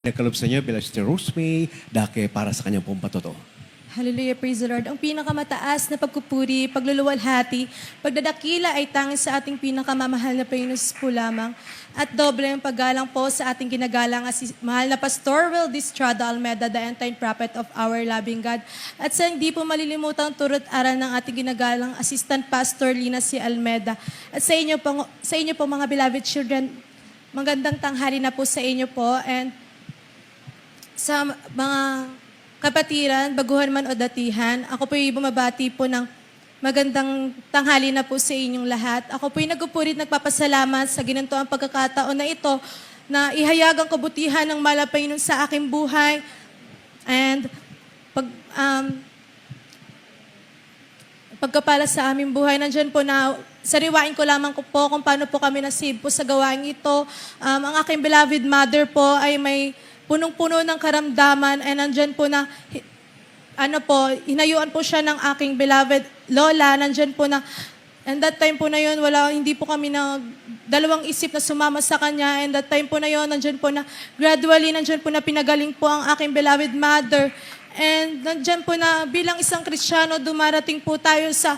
Nakalob sa inyo bilang si Rosemary dake para sa kanyang pong patoto. Hallelujah, praise the Lord. Ang pinakamataas na pagkupuri, pagluluwalhati, pagdadakila ay tanging sa ating pinakamamahal na Panginoon po lamang. At doble ang paggalang po sa ating ginagalang mahal na Pastor Will Distrada Almeda, the end-time prophet of our loving God. At sa hindi po malilimutang turut aral ng ating ginagalang Assistant Pastor Lina C. Almeda. At sa inyo po mga beloved children, magandang tanghali na po sa inyo po. And sa mga kapatiran, baguhan man o datihan, ako po'y bumabati po ng magandang tanghali na po sa inyong lahat. Ako po'y nagpupurit, nagpapasalamat sa ginantoang pagkakataon na ito na ihayag ang kabutihan ng Panginoon sa aking buhay. And pagkapala sa aming buhay, nandyan po na sariwain ko lamang po kung paano po kami nasave po sa gawain ito. Ang aking beloved mother po ay may punong-puno ng karamdaman, and nandyan po na, hinayuan po siya ng aking beloved lola, nandyan po na, and that time po na yun, hindi po kami dalawang isip na sumama sa kanya, and that time po na yun, nandyan po na, gradually, nandyan po na pinagaling po ang aking beloved mother, and nandyan po na, bilang isang Kristiyano, dumarating po tayo sa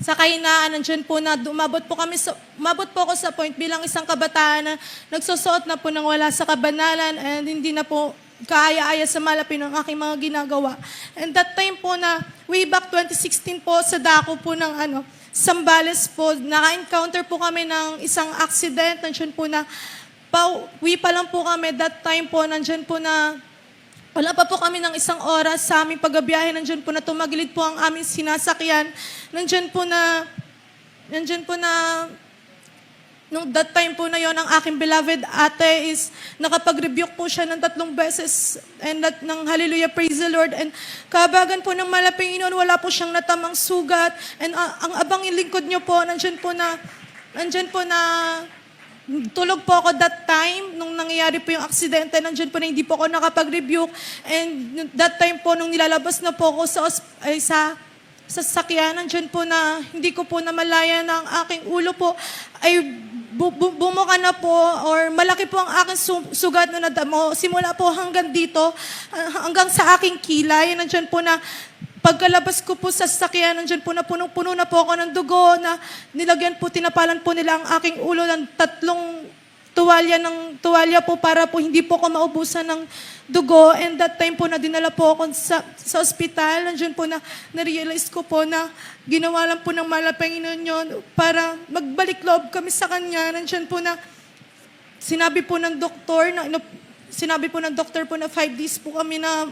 kahinaan, nandyan po na umabot po ako sa point bilang isang kabataan na nagsusuot na po ng wala sa kabanalan and hindi na po kaaya-aya sa malapin ng aking mga ginagawa. And that time po na, way back 2016 po, sa dako po ng Sambales po, naka-encounter po kami ng isang accident, nandyan po na, pauwi pa lang po kami, that time po, nandyan po na, wala pa po kami ng isang oras sa aming paggabiyahe. Nandyan po na tumagilid po ang aming sinasakyan. Nandyan po na, nung that time po na yon, ang aking beloved ate is nakapag-rebuke po siya ng 3 beses and ng hallelujah, praise the Lord. And kabagan po ng Panginoon, wala po siyang natamang sugat. And ang abang lingkod niyo po, nandyan po na, tulog po ako that time, nung nangyayari po yung aksidente, nandyan po na hindi po ako nakapag-rebuke. And that time po, nung nilalabas na po ako sa sasakyan, nandyan po na hindi ko po namalaya na ang aking ulo po ay bumuka na po, or malaki po ang aking sugat na nadamo. Simula po hanggang dito, hanggang sa aking kilay, nandyan po na pagkalabas ko po sa sasakyan, nandyan po na punong-puno na po ako ng dugo na nilagyan po, tinapalan po nila ang aking ulo ng 3 tuwalya po para po hindi po ako maubusan ng dugo. And that time po na dinala po ako sa ospital, nandyan po na na-realize ko po na ginawa lang po ng Panginoon yun para magbalik loob kami sa Kanya. Nandyan po na sinabi po ng doktor na 5 days po kami na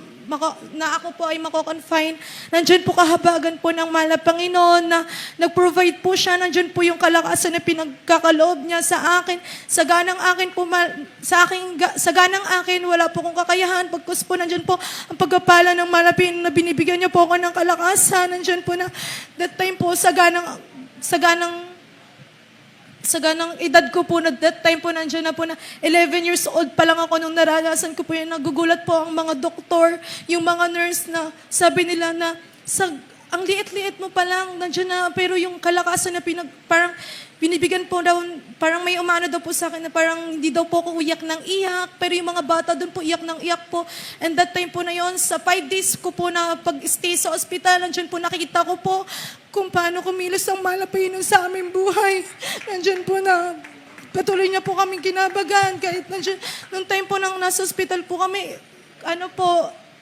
ako po ay mako-confine. Nandyan po kahabagan po ng Panginoon na nag-provide po siya. Nandyan po yung kalakasan na pinagkakaloob niya sa akin. Sa ganang akin, wala po kong kakayahan. Pagkus po, nandyan po ang pagkapala ng Panginoon na binibigyan niya po ako ng kalakasan. Nandyan po na, that time po, sa ganang edad ko po, na that time po, nandiyan na po na 11 years old pa lang ako nung naranasan ko po yan. Nagugulat po ang mga doktor, yung mga nurse na sabi nila na ang liit-liit mo pa lang, nandiyan na, pero yung kalakasan na parang binibigyan po daw, parang may umano daw po sa akin na parang hindi daw po ako iyak ng iyak, pero yung mga bata doon po iyak ng iyak po. And that time po na yon, sa 5 days ko po na pag-stay sa ospital, nandiyan po nakikita ko po kung paano kumilos ang Panginoon sa aming buhay. Nandiyan po na patuloy niya po kaming kinabagan. Kahit nandiyan, nung time po nang nasa ospital po kami,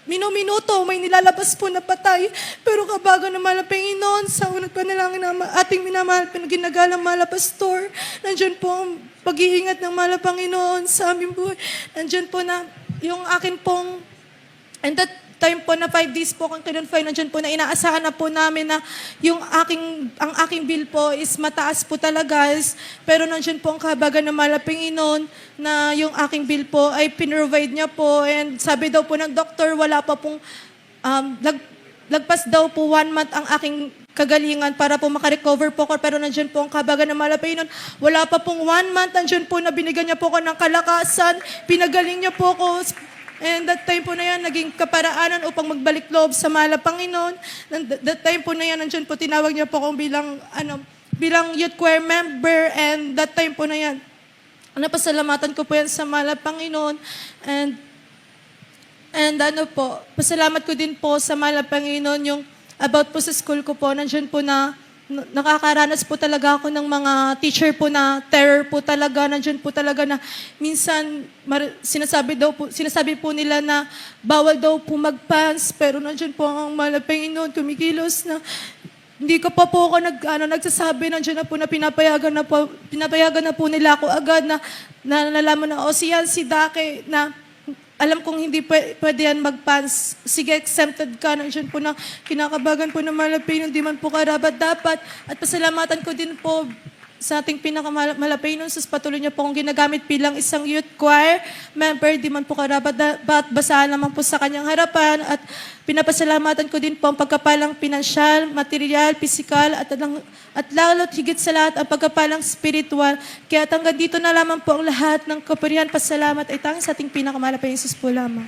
minuto, may nilalabas po na patay. Pero kabago ng Panginoon, sa unat panalangin ng ating minamahal, ginagalang Pastor, nandiyan po ang pag-iingat ng Panginoon sa aming buhay. Nandiyan po na yung akin pong, and that time po na 5 days po kung kinonfine, nandiyan po na inaasahan na po namin na ang aking bill po is mataas po talaga. Pero nandiyan po ang kahabagan ng Panginoon na yung aking bill po ay pinrovide niya po. And sabi daw po ng doktor, wala pa pong, lagpas daw po 1 month ang aking kagalingan para po makarecover po ko. Pero nandiyan po ang kahabagan ng Panginoon. Wala pa pong 1 month, nandiyan po na binigyan niya po ko ng kalakasan, pinagaling niya po ko. And that time po na yan, naging kaparaanan upang magbalik loob sa Panginoon. That time po na yan, nandiyan po, tinawag niya po akong bilang youth choir member. And that time po na yan, napasalamatan ko po yan sa mahal na Panginoon. And ano po, pasalamat ko din po sa mahal na Panginoon yung about po sa school ko po. Nandiyan po na nakakaranas po talaga ako ng mga teacher po na terror po talaga. Nandiyan po talaga na minsan sinasabi po nila na bawal daw po mag-pants. Pero nandiyan po ang mahal na Panginoon kumikilos na hindi ko pa po ako nagsasabi, nandiyan na po na pinapayagan na po nila ako agad na nalaman na, si yan, si Dake, na alam kong hindi pwede yan mag-pants. Sige, exempted ka. Nandiyan po na kinakabagan po ng malapay, hindi man po karapat dapat. At pasalamatan ko din po sa ating pinakamalapay nun, sa patuloy niya po akong ginagamit bilang isang youth choir member, di man po karapat basahan naman po sa kanyang harapan. At pinapasalamatan ko din po ang pagkapalang pinansyal, material, pisikal, at lalo't higit sa lahat ang pagkapalang spiritual. Kaya hanggang dito na lamang po ang lahat ng kapurihan, pasalamat ay tanging sa ating pinakamalapay Jesus po lamang.